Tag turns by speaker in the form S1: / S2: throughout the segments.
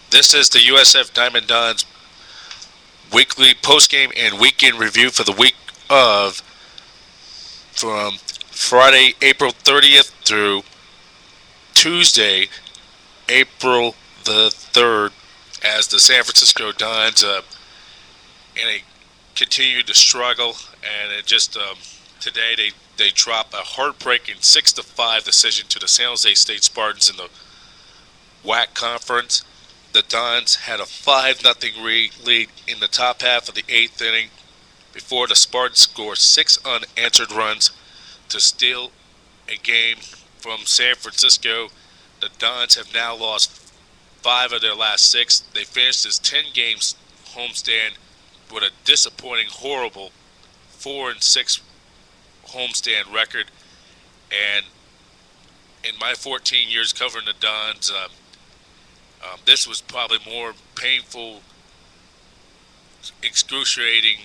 S1: This is the USF Diamond Dons weekly postgame and weekend review for the week of from Friday, April 30th through Tuesday, April the 3rd, as the San Francisco Dons and they continue to struggle. And it just today they drop a heartbreaking 6-5 decision to the San Jose State Spartans in the WAC conference. The Dons had a 5-0 lead in the top half of the eighth inning before the Spartans scored 6 unanswered runs to steal a game from San Francisco. The Dons have now lost 5 of their last 6. They finished this 10 games homestand with a disappointing, horrible 4-6 homestand record. And in my 14 years covering the Dons, this was probably more painful, excruciating,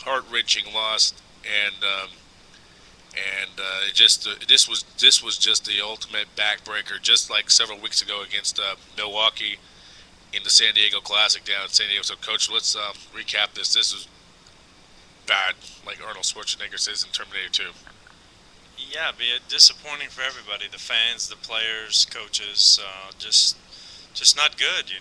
S1: heart-wrenching loss, and this was just the ultimate backbreaker. Just like several weeks ago against Milwaukee in the San Diego Classic down in San Diego. So, Coach, let's recap this. This was bad, like Arnold Schwarzenegger says in Terminator 2.
S2: Yeah, be it disappointing for everybody, the fans, the players, coaches, just not good.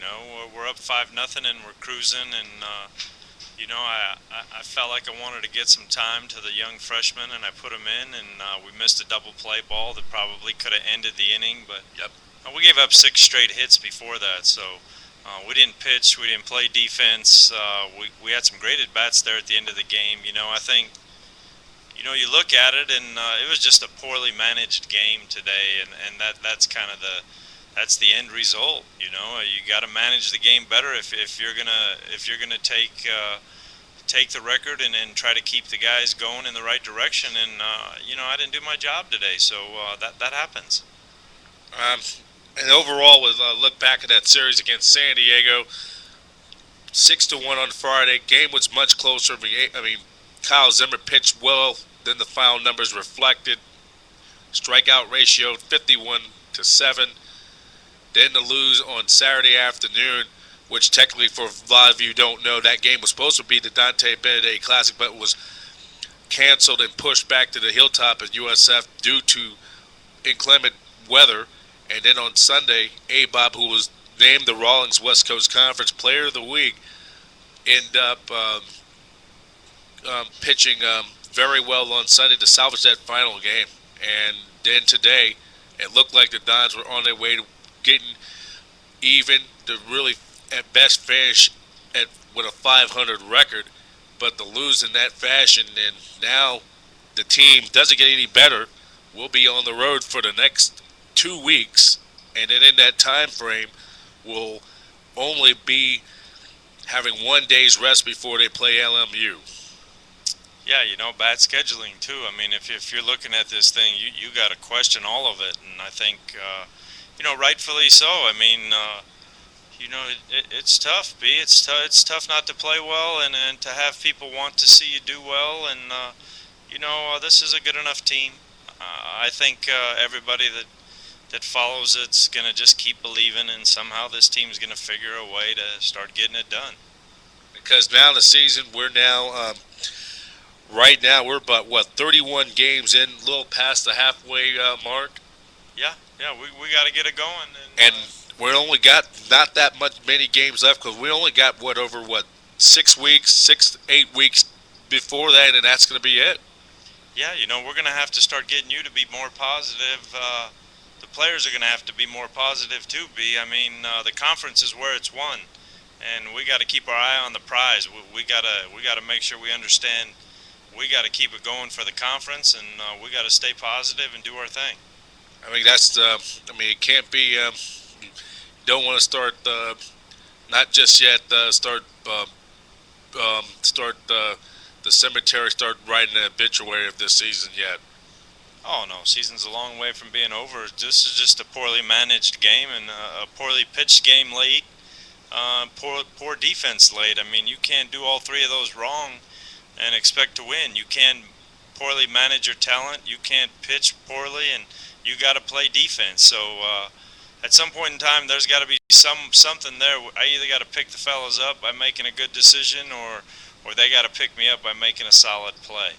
S2: We're up 5-0 and we're cruising, and I felt like I wanted to get some time to the young freshmen, and I put them in, and we missed a double play ball that probably could have ended the inning, but
S1: Yep.
S2: we gave up 6 straight hits before that, so we didn't pitch, we didn't play defense. We had some great at bats there at the end of the game. I think you look at it, and it was just a poorly managed game today, and that's the end result. You got to manage the game better if you're gonna take the record and try to keep the guys going in the right direction. And I didn't do my job today, so that happens.
S1: Um, and overall, with look back at that series against San Diego, 6-1 on Friday. Game was much closer. I mean, Kyle Zimmer pitched well. Then the final numbers reflected. Strikeout ratio 51-7. Then to lose on Saturday afternoon, which technically for a lot of you don't know, that game was supposed to be the Dante Benedetti Classic, but was canceled and pushed back to the Hilltop at USF due to inclement weather. And then on Sunday, A-Bob, who was named the Rawlings West Coast Conference Player of the Week, ended up pitching very well on Sunday to salvage that final game. And then today, it looked like the Dons were on their way to getting even to really, at best, finish with a 500 record. But to lose in that fashion, and now the team doesn't get any better. We'll be on the road for the next 2 weeks, and then in that time frame, we'll only be having 1 day's rest before they play LMU.
S2: Yeah, bad scheduling too. I mean, if you're looking at this thing, you got to question all of it, and I think rightfully so. I mean, it's tough. It's tough not to play well, and to have people want to see you do well, and this is a good enough team. I think everybody that follows it's gonna just keep believing, and somehow this team's gonna figure a way to start getting it done.
S1: Because now the season, right now we're about 31 games in, a little past the halfway mark,
S2: Yeah, we got to get it going,
S1: and we only got not that many games left because we only got over 6 weeks, 6 to 8 weeks before that, and that's going to be it.
S2: yeah, we're gonna have to start getting you to be more positive. The players are gonna have to be more positive too. I mean, the conference is where it's won, and we got to keep our eye on the prize. We gotta make sure we understand. We got to keep it going for the conference, and we got to stay positive and do our thing.
S1: I mean, it can't be. You don't want to start, not just yet. The cemetery. Start writing the obituary of this season yet.
S2: Oh no, season's a long way from being over. This is just a poorly managed game and a poorly pitched game late. Poor defense late. I mean, you can't do all 3 of those wrong and expect to win. You can't poorly manage your talent. You can't pitch poorly, and you got to play defense. So at some point in time, there's got to be something there. I either got to pick the fellas up by making a good decision, or they got to pick me up by making a solid play.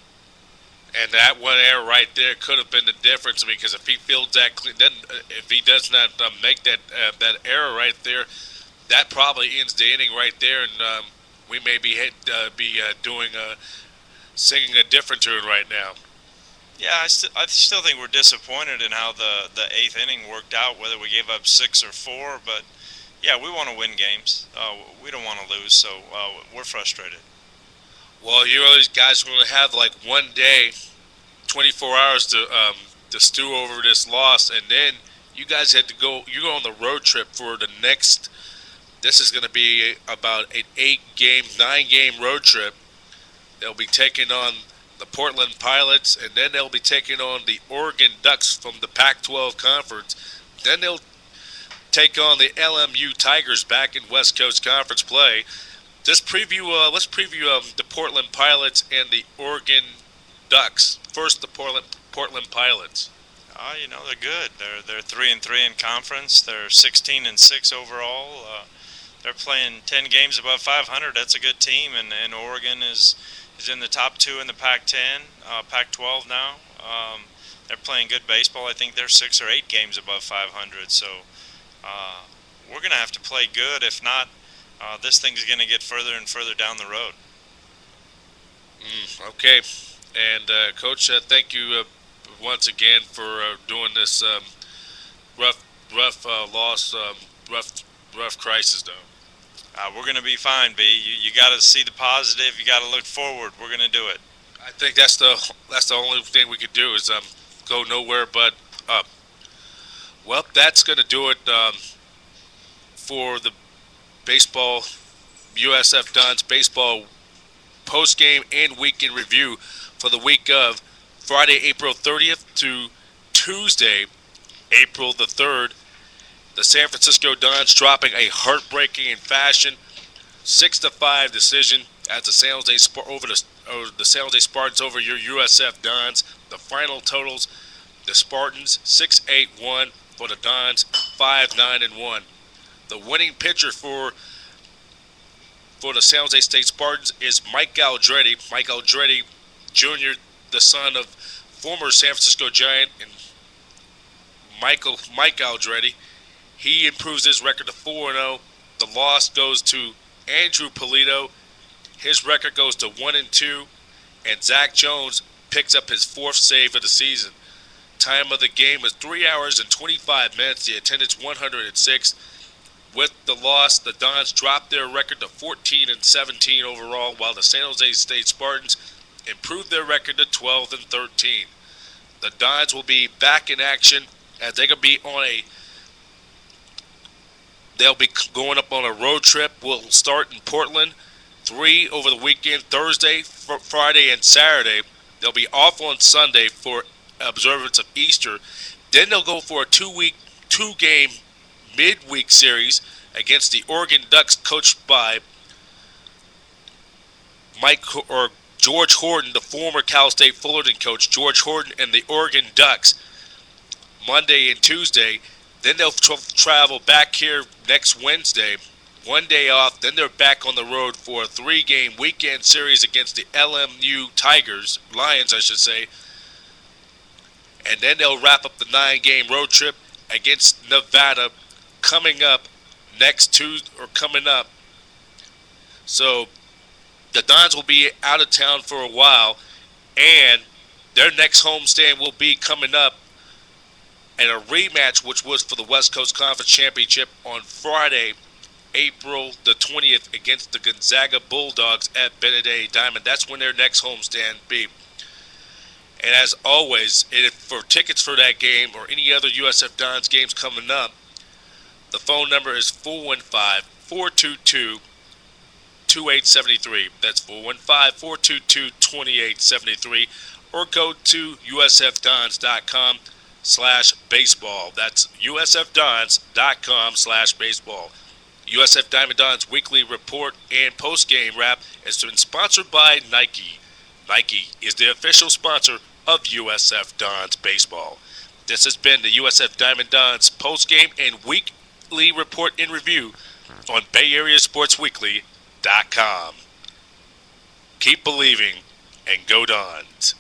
S1: And that one error right there could have been the difference, because if he feels that clean, then if he does not make that error right there, that probably ends the inning right there, and we may be doing singing a different tune right now.
S2: Yeah, I still think we're disappointed in how the eighth inning worked out, whether we gave up 6 or 4. But yeah, we want to win games. We don't want to lose, so we're frustrated.
S1: Well, you know, these guys are going to have like one day, 24 hours to stew over this loss, and then you guys had to go. You go on the road trip for the next. This is going to be about an 9-game road trip. They'll be taking on the Portland Pilots, and then they'll be taking on the Oregon Ducks from the Pac-12 Conference. Then they'll take on the LMU Tigers back in West Coast Conference play. Let's preview the Portland Pilots and the Oregon Ducks. First, the Portland Pilots.
S2: You know, they're good. They're 3-3 in conference. They're 16-6 overall. They're playing 10 games above 500. That's a good team, and Oregon is in the top 2 in the Pac-10, Pac-12 now. They're playing good baseball. I think they're 6 or 8 games above 500. So we're going to have to play good. If not, this thing's going to get further and further down the road.
S1: Okay. And, Coach, thank you once again for doing this rough loss, rough crisis, though.
S2: We're going to be fine, B. You got to see the positive. You got to look forward. We're going to do it.
S1: I think that's the only thing we could do is go nowhere but up. Well, that's going to do it for the baseball USF Dons baseball post-game and weekend review for the week of Friday, April 30th to Tuesday, April the 3rd. The San Francisco Dons dropping a heartbreaking fashion 6-5 decision at the San Jose Spartans over your USF Dons. The final totals: the Spartans 6-8-1 for the Dons 5-9-1. The winning pitcher for the San Jose State Spartans is Mike Aldretti. Mike Aldretti Jr., the son of former San Francisco Giant and Mike Aldretti. He improves his record to 4-0. The loss goes to Andrew Polito. His record goes to 1-2. And Zach Jones picks up his 4th save of the season. Time of the game was 3 hours and 25 minutes. The attendance 106. With the loss, the Dons dropped their record to 14-17 overall, while the San Jose State Spartans improved their record to 12-13. The Dons will be back in action as they'll be going up on a road trip. We'll start in Portland, 3 over the weekend, Thursday, Friday, and Saturday. They'll be off on Sunday for observance of Easter. Then they'll go for a 2-game midweek series against the Oregon Ducks, coached by George Horton, the former Cal State Fullerton coach. George Horton and the Oregon Ducks, Monday and Tuesday. Then they'll travel back here next Wednesday, 1 day off. Then they're back on the road for a 3-game weekend series against the LMU Lions, I should say. And then they'll wrap up the 9-game road trip against Nevada coming up next Tuesday, or coming up. So the Dons will be out of town for a while, and their next homestand will be coming up and a rematch, which was for the West Coast Conference Championship on Friday, April the 20th, against the Gonzaga Bulldogs at Benedetti Diamond. That's when their next homestand be. And as always, for tickets for that game or any other USF Dons games coming up, the phone number is 415-422-2873. That's 415-422-2873. Or go to usfdons.com/baseball. That's usfdons.com/baseball. USF Diamond Dons weekly report and post-game wrap has been sponsored by Nike. Nike is the official sponsor of USF Dons baseball. This has been the USF Diamond Dons post-game and weekly report and review on BayAreaSportsWeekly.com. Keep believing and go Dons.